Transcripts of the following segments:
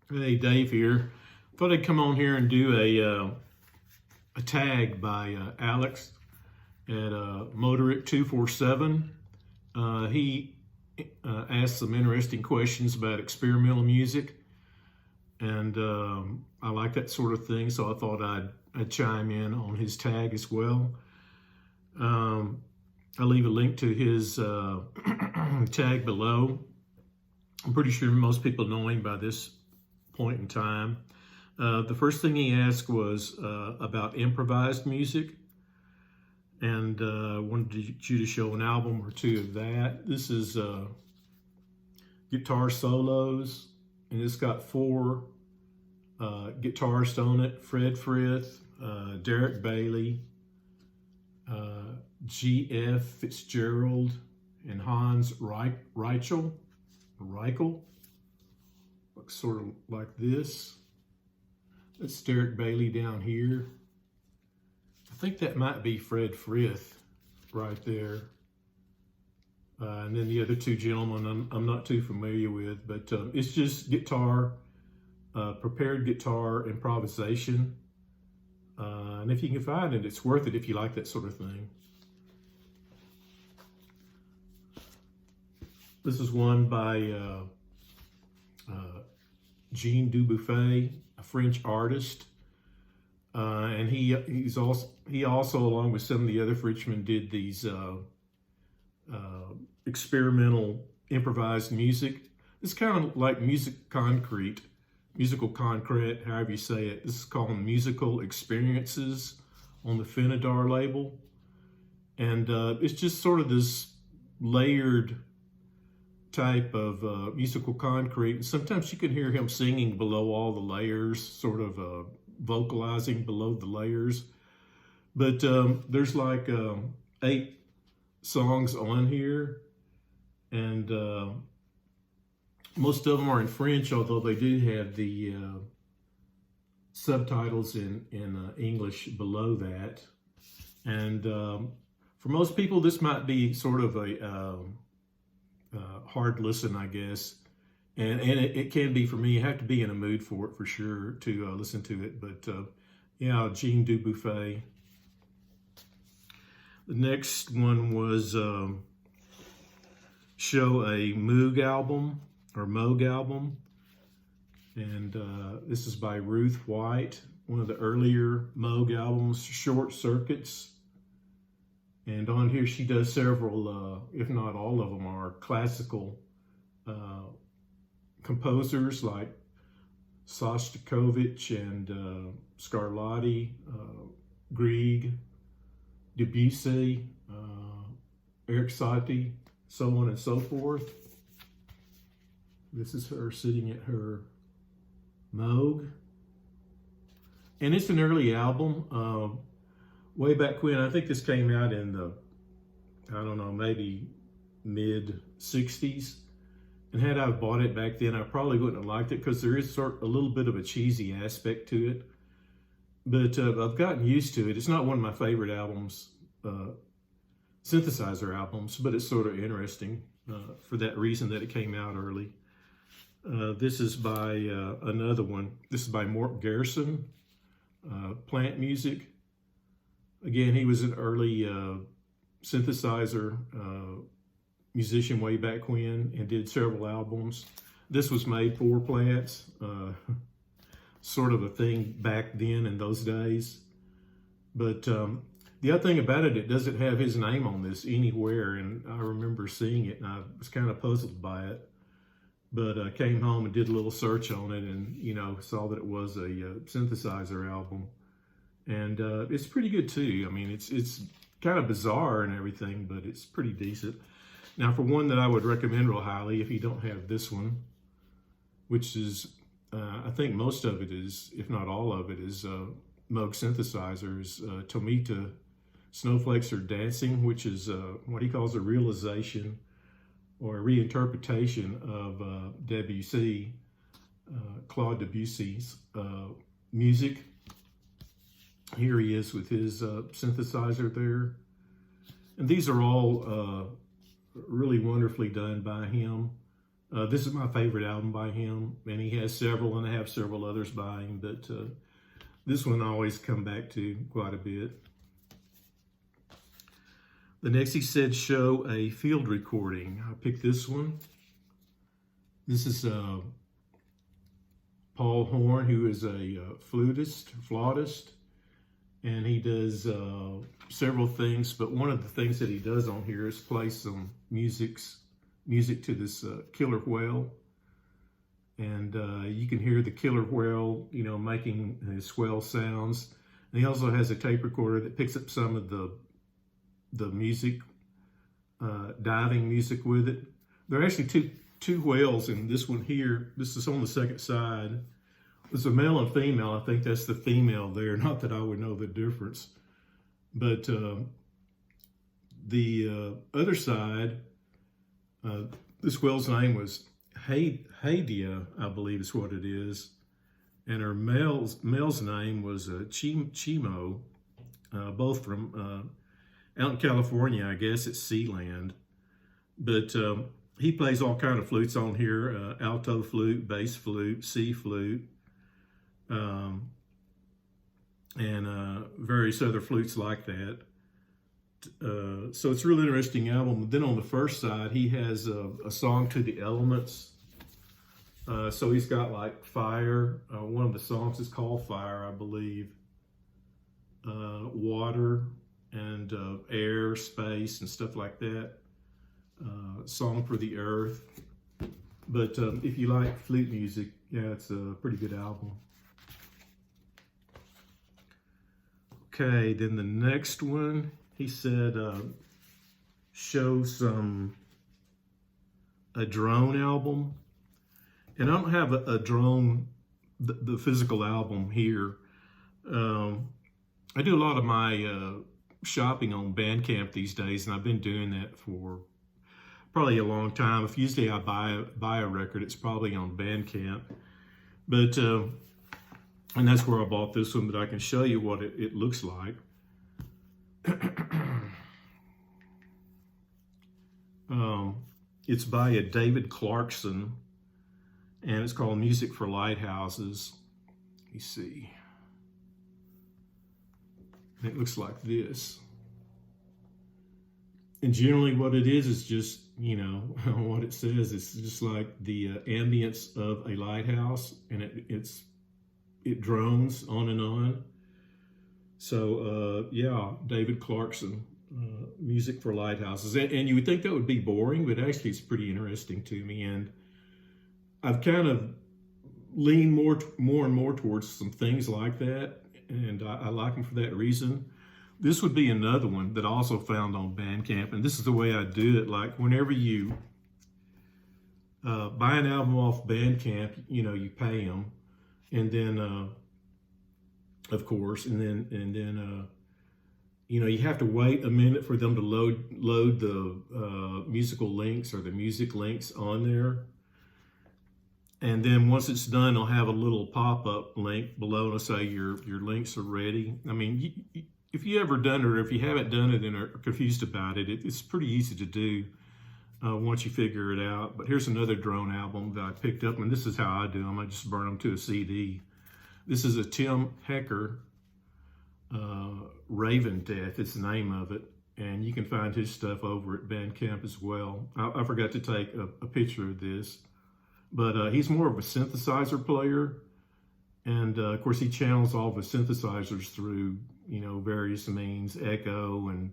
Hey, Dave here. Thought I'd come on here and do a tag by Alex at Motoric 247. He asked some interesting questions about experimental music, and I like that sort of thing, so I thought I'd chime in on his tag as well. I'll leave a link to his tag below. I'm pretty sure most people know him by this point in time. The first thing he asked was about improvised music, and wanted you to show an album or two of that. This is guitar solos, and it's got four guitarists on it: Fred Frith, Derek Bailey, G.F. Fitzgerald, and Hans Reichel. Looks sort of like this. That's Derek Bailey down here. I think that might be Fred Frith right there. And then the other two gentlemen I'm not too familiar with, but it's just guitar, prepared guitar improvisation. And if you can find it, it's worth it if you like that sort of thing. This is one by Jean du Bufay, a French artist, and he also, along with some of the other Frenchmen, did these experimental improvised music. It's kind of like musical concrete, however you say it. This is called Musical Experiences on the Finadar label, and it's just sort of this layered type of musical concrete. Sometimes you can hear him singing below all the layers, sort of vocalizing below the layers. But there's like 8 songs on here, and most of them are in French, although they do have the subtitles in English below that. And for most people, this might be sort of a hard listen, I guess, and it can be for me. You have to be in a mood for it for sure to listen to it. But yeah, Jean du Buffet. The next one was show a Moog album or Moog album, and this is by Ruth White, one of the earlier Moog albums, Short Circuits. And on here, she does several, if not all of them, are classical composers like Shostakovich and Scarlatti, Grieg, Debussy, Eric Satie, so on and so forth. This is her sitting at her Moog. And it's an early album. Way back when, I think this came out in the, I don't know, maybe mid-60s. And had I bought it back then, I probably wouldn't have liked it because there is sort of a little bit of a cheesy aspect to it. But I've gotten used to it. It's not one of my favorite albums, synthesizer albums, but it's sort of interesting for that reason that it came out early. This is by another one. This is by Mort Garrison, Plant Music. Again, he was an early synthesizer musician way back when and did several albums. This was made for plants, sort of a thing back then in those days. But the other thing about it, it doesn't have his name on this anywhere, and I remember seeing it and I was kind of puzzled by it. But I came home and did a little search on it and, you know, saw that it was a synthesizer album. And it's pretty good too. I mean, it's kind of bizarre and everything, but it's pretty decent. Now, for one that I would recommend real highly, if you don't have this one, which is, I think most of it is, if not all of it, is Moog synthesizers. Tomita Snowflakes Are Dancing, which is what he calls a realization or a reinterpretation of Debussy, Claude Debussy's music. Here he is with his synthesizer there. And these are all really wonderfully done by him. This is my favorite album by him, and he has several, and I have several others by him, but this one I always come back to quite a bit. The next he said, show a field recording. I picked this one. This is Paul Horn, who is a flautist, and he does several things, but one of the things that he does on here is play some music to this killer whale. And you can hear the killer whale, making his whale sounds. And he also has a tape recorder that picks up some of the music, diving music with it. There are actually two whales in this one here. This is on the second side. It's a male and female. I think that's the female there. Not that I would know the difference. But the other side, this whale's name was Hadia, I believe is what it is. And her male's name was Chimo, both from out in California, I guess it's Sealand. But he plays all kind of flutes on here, alto flute, bass flute, C flute, and various other flutes like that. So it's a really interesting album. Then on the first side, he has a song to the elements. So he's got like fire. One of the songs is called Fire, I believe. Water and air, space, and stuff like that. Song for the Earth. But if you like flute music, yeah, it's a pretty good album. Okay, then the next one, he said, show a drone album. And I don't have a drone, the physical album here. I do a lot of my shopping on Bandcamp these days, and I've been doing that for probably a long time. If usually I buy a record, it's probably on Bandcamp. But, and that's where I bought this one, but I can show you what it looks like. It's by a David Clarkson, and it's called Music for Lighthouses. Let me see. And it looks like this. And generally what it is just, what it says. It's just like the ambience of a lighthouse, and it drones on and on. So, yeah, David Clarkson, Music for Lighthouses. And you would think that would be boring, but actually it's pretty interesting to me. And I've kind of leaned more and more towards some things like that, and I like them for that reason. This would be another one that I also found on Bandcamp, and this is the way I do it. Like whenever you buy an album off Bandcamp, you pay them, and then of course, and then you have to wait a minute for them to load the musical links or the music links on there. And then once it's done, they'll have a little pop-up link below to say your links are ready. I mean, if you ever done it, or if you haven't done it and are confused about it, it's pretty easy to do once you figure it out. But here's another drone album that I picked up, and this is how I do them. I just burn them to a CD. This is a Tim Hecker, Raven Death, it's the name of it. And you can find his stuff over at Bandcamp as well. I forgot to take a picture of this. But he's more of a synthesizer player. And of course, he channels all the synthesizers through, various means, echo and,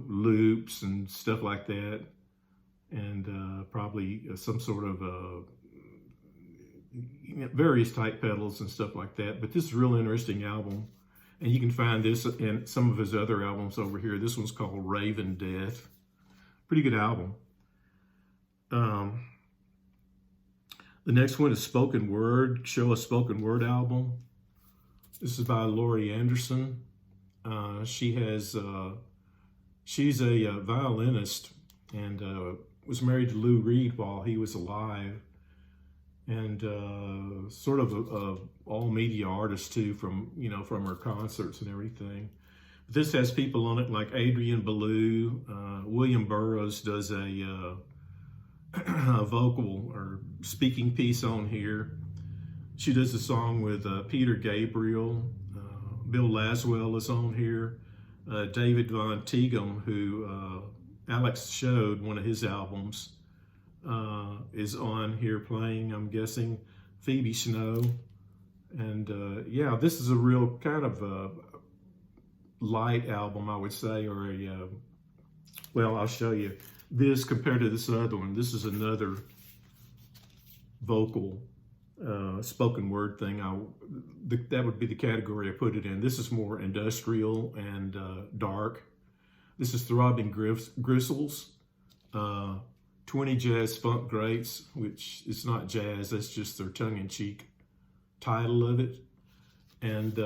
loops and stuff like that. And probably some sort of various type pedals and stuff like that. But this is a real interesting album. And you can find this in some of his other albums over here. This one's called Raven Death. Pretty good album. The next one is Spoken Word, show a spoken word album. This is by Laurie Anderson. She's a violinist and was married to Lou Reed while he was alive. And sort of a all media artist too, from her concerts and everything. This has people on it like Adrian Belew, William Burroughs does a a vocal or speaking piece on here. She does a song with Peter Gabriel. Bill Laswell is on here. David Von Teegum, who Alex showed one of his albums, is on here playing, I'm guessing. Phoebe Snow. And yeah, this is a real kind of light album, I would say, or well, I'll show you. This compared to this other one, this is another vocal spoken word thing. That would be the category I put it in. This is more industrial and dark. This is Throbbing Gristles, 20 Jazz Funk Greats, which is not jazz, that's just their tongue-in-cheek title of it. And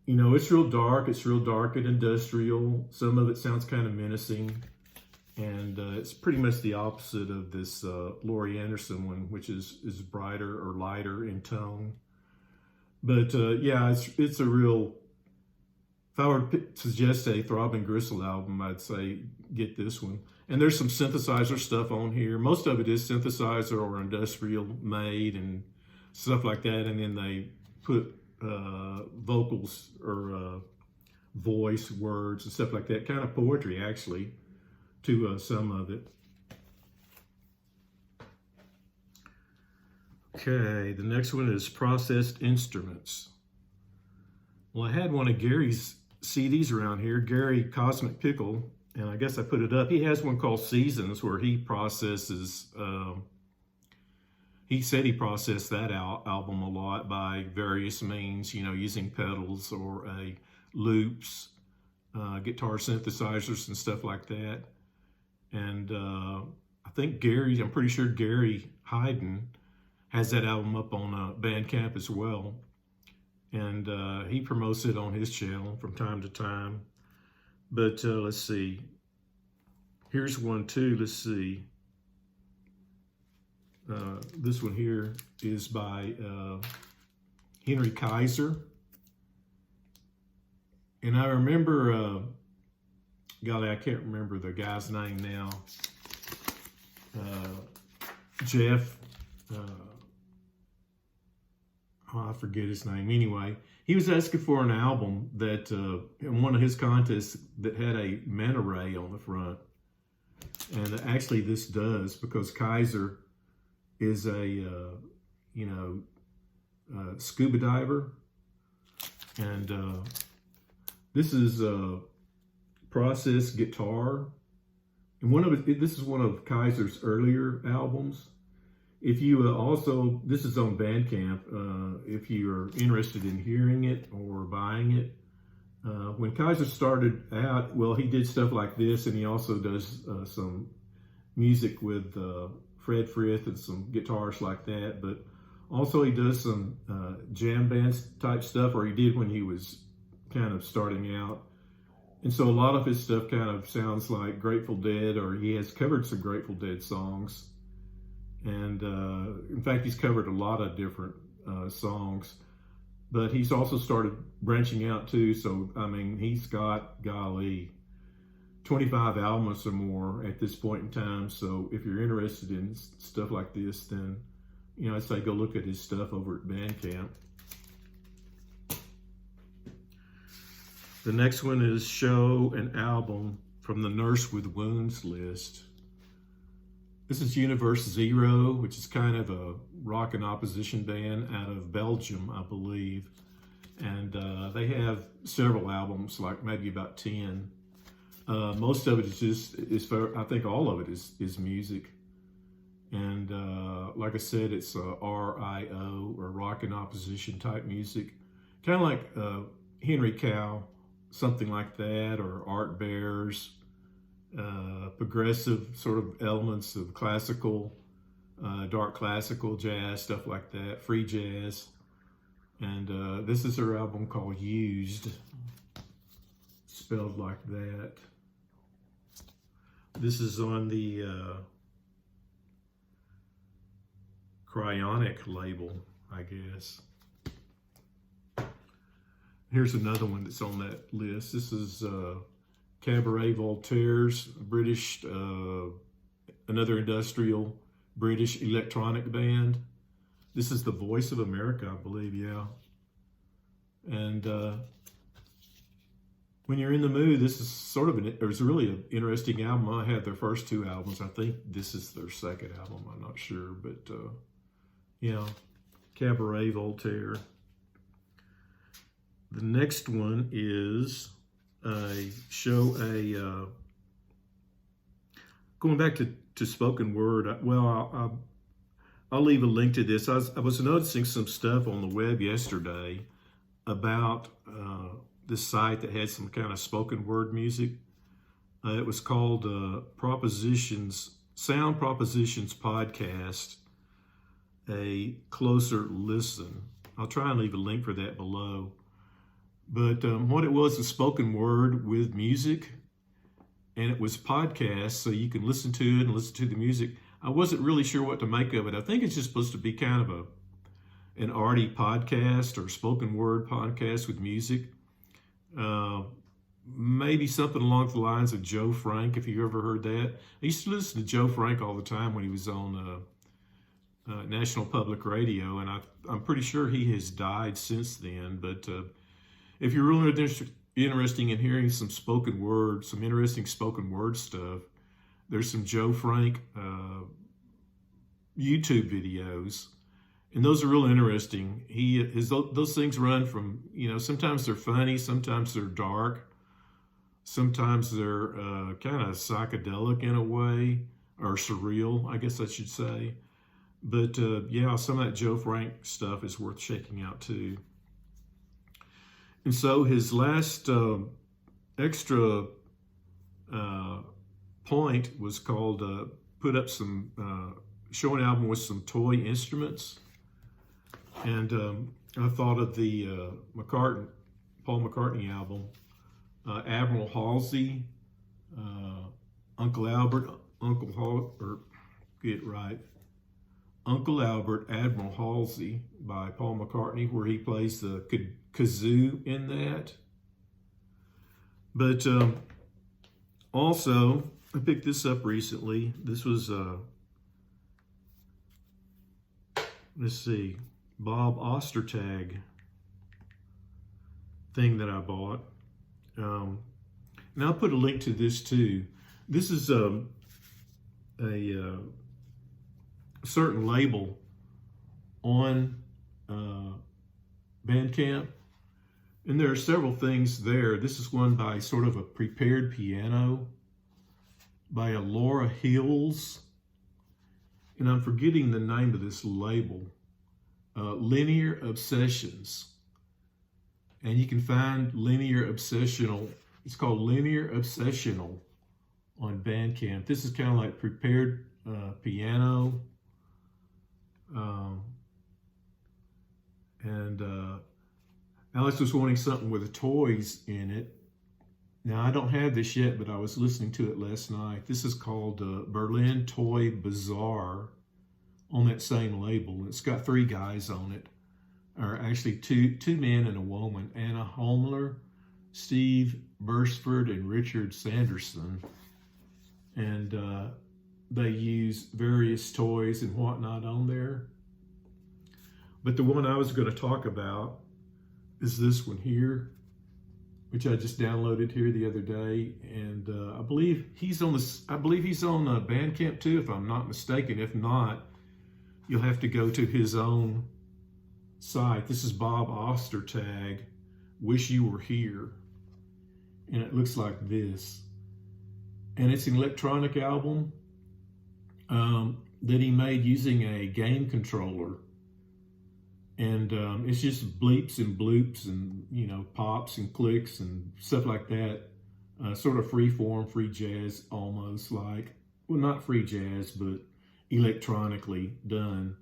you know, it's real dark and industrial. Some of it sounds kind of menacing. And it's pretty much the opposite of this Laurie Anderson one, which is brighter or lighter in tone. But yeah, it's a real, if I were to suggest a Throbbing Gristle album, I'd say get this one. And there's some synthesizer stuff on here. Most of it is synthesizer or industrial made and stuff like that. And then they put vocals or voice words and stuff like that, kind of poetry actually, to some of it. Okay, the next one is Processed Instruments. Well, I had one of Gary's CDs around here, Gary Cosmic Pickle, and I guess I put it up. He has one called Seasons where he processes, he said he processed that album a lot by various means, you know, using pedals or loops, guitar synthesizers and stuff like that. And I think I'm pretty sure Gary Hayden has that album up on Bandcamp as well. And he promotes it on his channel from time to time. But let's see. Here's one too, let's see. This one here is by Henry Kaiser. And I remember, golly, I can't remember the guy's name now. Jeff, I forget his name. Anyway, he was asking for an album that, in one of his contests, that had a manta ray on the front. And actually this does, because Kaiser is a, you know, scuba diver. And this is a processed guitar. And this is one of Kaiser's earlier albums. If you also, this is on Bandcamp, if you're interested in hearing it or buying it. When Kaiser started out, well, he did stuff like this, and he also does some music with Fred Frith and some guitars like that, but also he does some jam bands type stuff, or he did when he was kind of starting out. And so a lot of his stuff kind of sounds like Grateful Dead, or he has covered some Grateful Dead songs. And in fact, he's covered a lot of different songs, but he's also started branching out too. So, I mean, he's got, golly, 25 albums or more at this point in time. So if you're interested in stuff like this, then, you know, I'd say go look at his stuff over at Bandcamp. The next one is Show an Album from the Nurse with Wounds list. This is Universe Zero, which is kind of a rock and opposition band out of Belgium, I believe. And they have several albums, like maybe about 10. Most of it is I think all of it is music. And like I said, it's RIO, or rock and opposition type music. Kind of like Henry Cow, something like that, or Art Bears. Progressive sort of elements of classical, dark classical, jazz, stuff like that, free jazz. And this is her album called Used, spelled like that. This is on the Cryonic label, I guess. Here's another one that's on that list. This is Cabaret Voltaire's British another industrial British electronic band. This is the Voice of America, I believe, yeah. And when you're in the mood, this is sort of it's really an interesting album. I had their first two albums. I think this is their second album. I'm not sure, but yeah, Cabaret Voltaire. The next one is going back to spoken word. Well, I'll leave a link to this. I was noticing some stuff on the web yesterday about this site that had some kind of spoken word music. It was called Sound Propositions Podcast, a closer listen. I'll try and leave a link for that below. But what it was spoken word with music, and it was podcast, so you can listen to it and listen to the music. I wasn't really sure what to make of it. I think it's just supposed to be kind of an arty podcast or spoken word podcast with music. Maybe something along the lines of Joe Frank, if you ever heard that. I used to listen to Joe Frank all the time when he was on National Public Radio, and I'm pretty sure he has died since then. But if you're really interested in hearing some spoken word, some interesting spoken word stuff, there's some Joe Frank YouTube videos, and those are real interesting. Those things run from, sometimes they're funny, sometimes they're dark, sometimes they're kind of psychedelic in a way, or surreal, I guess I should say. But yeah, some of that Joe Frank stuff is worth checking out too. And so his last extra point was called put up some, show an album with some toy instruments. And I thought of the Paul McCartney album, Admiral Halsey, Uncle Albert, Uncle Albert, Admiral Halsey by Paul McCartney, where he plays the kazoo in that. But also, I picked this up recently. This was, let's see, Bob Oster tag thing that I bought. And I'll put a link to this too. This is a certain label on Bandcamp, and there are several things there. This is one by sort of a prepared piano by a Laura Hills, and I'm forgetting the name of this label. Linear Obsessions, and you can find Linear Obsessional. It's called Linear Obsessional on Bandcamp. This is kind of like prepared piano. And Alex was wanting something with the toys in it. Now, I don't have this yet, but I was listening to it last night. This is called Berlin Toy Bazaar on that same label. It's got three guys on it, or actually two men and a woman, Anna Holmler, Steve Bursford, and Richard Sanderson. And they use various toys and whatnot on there. But the one I was going to talk about is this one here, which I just downloaded here the other day, and I believe he's on Bandcamp too, if I'm not mistaken. If not, you'll have to go to his own site. This is Bob Oster tag, Wish You Were Here, and it looks like this. And it's an electronic album that he made using a game controller. And it's just bleeps and bloops and, pops and clicks and stuff like that. Sort of free form, free jazz, almost like, well, not free jazz, but electronically done.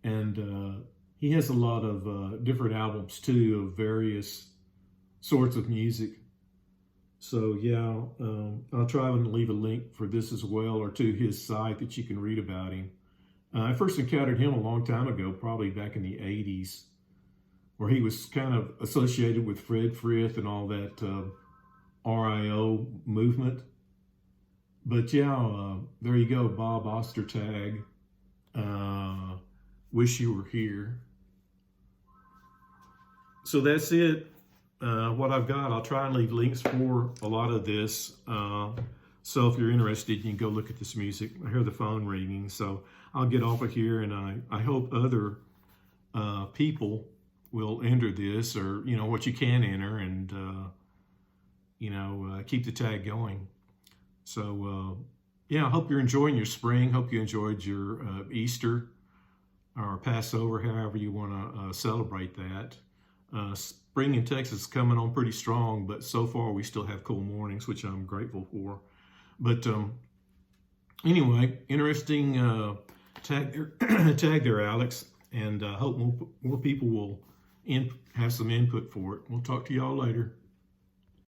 And he has a lot of different albums too, of various sorts of music. So yeah, I'll try and leave a link for this as well, or to his site that you can read about him. I first encountered him a long time ago, probably back in the 80s, where he was kind of associated with Fred Frith and all that RIO movement. But yeah, there you go, Bob Oster tag. Wish you were here. So that's it. What I've got, I'll try and leave links for a lot of this. So if you're interested, you can go look at this music. I hear the phone ringing, so I'll get off of here, and I hope other people will enter this, or what you can enter, and keep the tag going. So yeah, I hope you're enjoying your spring. Hope you enjoyed your Easter or Passover, however you want to celebrate that. Spring in Texas is coming on pretty strong, but so far we still have cool mornings, which I'm grateful for. But anyway, interesting tag there, Alex, and hope more people will have some input for it. We'll talk to y'all later.